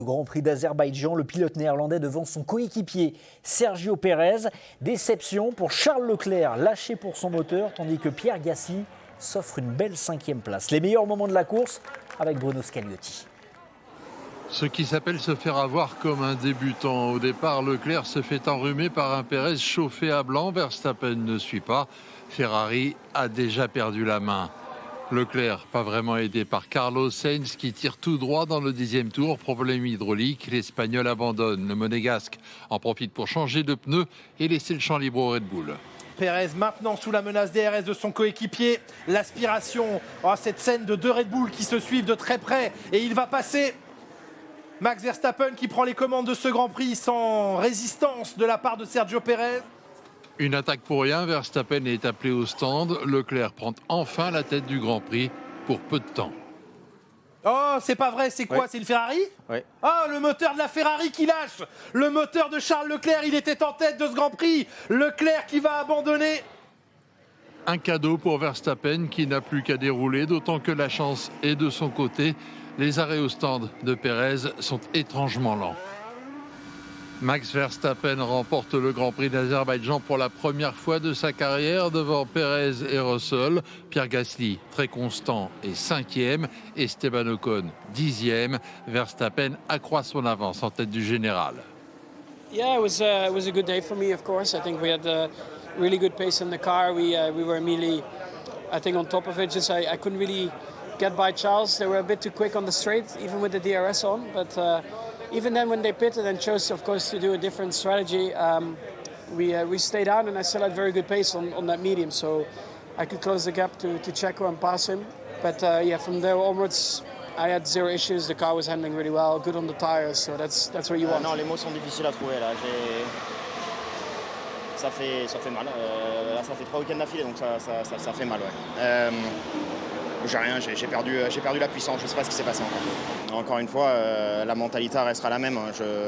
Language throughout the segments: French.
Au Grand Prix d'Azerbaïdjan, le pilote néerlandais devant son coéquipier Sergio Pérez. Déception pour Charles Leclerc, lâché pour son moteur, tandis que Pierre Gasly s'offre une belle 5e place. Les meilleurs moments de la course avec Bruno Scagliotti. Ce qui s'appelle se faire avoir comme un débutant. Au départ, Leclerc se fait enrhumer par un Pérez chauffé à blanc. Verstappen ne suit pas. Ferrari a déjà perdu la main. Leclerc, pas vraiment aidé par Carlos Sainz qui tire tout droit dans le 10e tour. Problème hydraulique, l'Espagnol abandonne. Le Monégasque en profite pour changer de pneu et laisser le champ libre au Red Bull. Pérez maintenant sous la menace DRS de son coéquipier. L'aspiration à cette scène de deux Red Bull qui se suivent de très près. Et il va passer. Max Verstappen qui prend les commandes de ce Grand Prix sans résistance de la part de Sergio Pérez. Une attaque pour rien, Verstappen est appelé au stand. Leclerc prend enfin la tête du Grand Prix pour peu de temps. Oh, c'est pas vrai, c'est quoi? Oui. C'est le Ferrari? Oui. Oh, le moteur de la Ferrari qui lâche. Le moteur de Charles Leclerc, il était en tête de ce Grand Prix. Leclerc qui va abandonner. Un cadeau pour Verstappen qui n'a plus qu'à dérouler, d'autant que la chance est de son côté. Les arrêts au stand de Pérez sont étrangement lents. Max Verstappen remporte le Grand Prix d'Azerbaïdjan pour la première fois de sa carrière devant Pérez et Russell. Pierre Gasly, très constant, est 5e. Esteban Ocon, 10e. Verstappen accroît son avance en tête du général. Yeah, it was a good day for me, of course. I think we had a really good pace in the car. We were immediately, I think, on top of it. Just I couldn't really get by Charles. They were a bit too quick on the straight, even with the DRS on. But even then, when they pitted and chose, of course, to do a different strategy, we stayed down, and I still had very good pace on that medium, so I could close the gap to Checo and pass him. But yeah, from there onwards, I had zero issues. The car was handling really well, good on the tires, so that's what you want. Non, les mots sont difficiles à trouver là. Ça fait mal. Là, ça fait 3 week-ends d'affilée, donc ça fait mal. Ouais. J'ai rien, j'ai perdu la puissance. Je ne sais pas ce qui s'est passé encore. Encore une fois, la mentalité restera la même.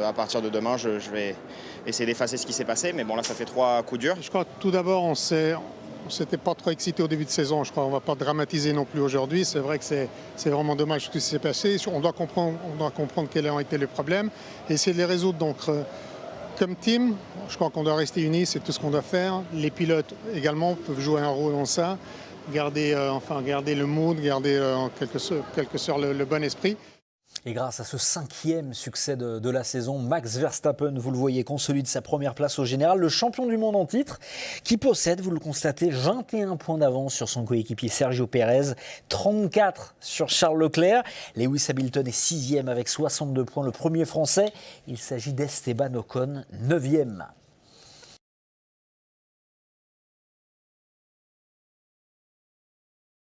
À partir de demain, je vais essayer d'effacer ce qui s'est passé. Mais bon, là, ça fait 3 coups durs. Je crois que tout d'abord, on s'était pas trop excité au début de saison. Je crois qu'on ne va pas dramatiser non plus aujourd'hui. C'est vrai que c'est vraiment dommage tout ce qui s'est passé. On doit comprendre quels ont été les problèmes et essayer de les résoudre. Donc, comme team, je crois qu'on doit rester unis. C'est tout ce qu'on doit faire. Les pilotes également peuvent jouer un rôle dans ça. Garder le mood, garder en quelque sorte le bon esprit. Et grâce à ce 5e succès de la saison, Max Verstappen, vous le voyez, consolide sa première place au général. Le champion du monde en titre, qui possède, vous le constatez, 21 points d'avance sur son coéquipier Sergio Pérez, 34 sur Charles Leclerc. Lewis Hamilton est 6e avec 62 points. Le premier français, il s'agit d'Esteban Ocon, 9e.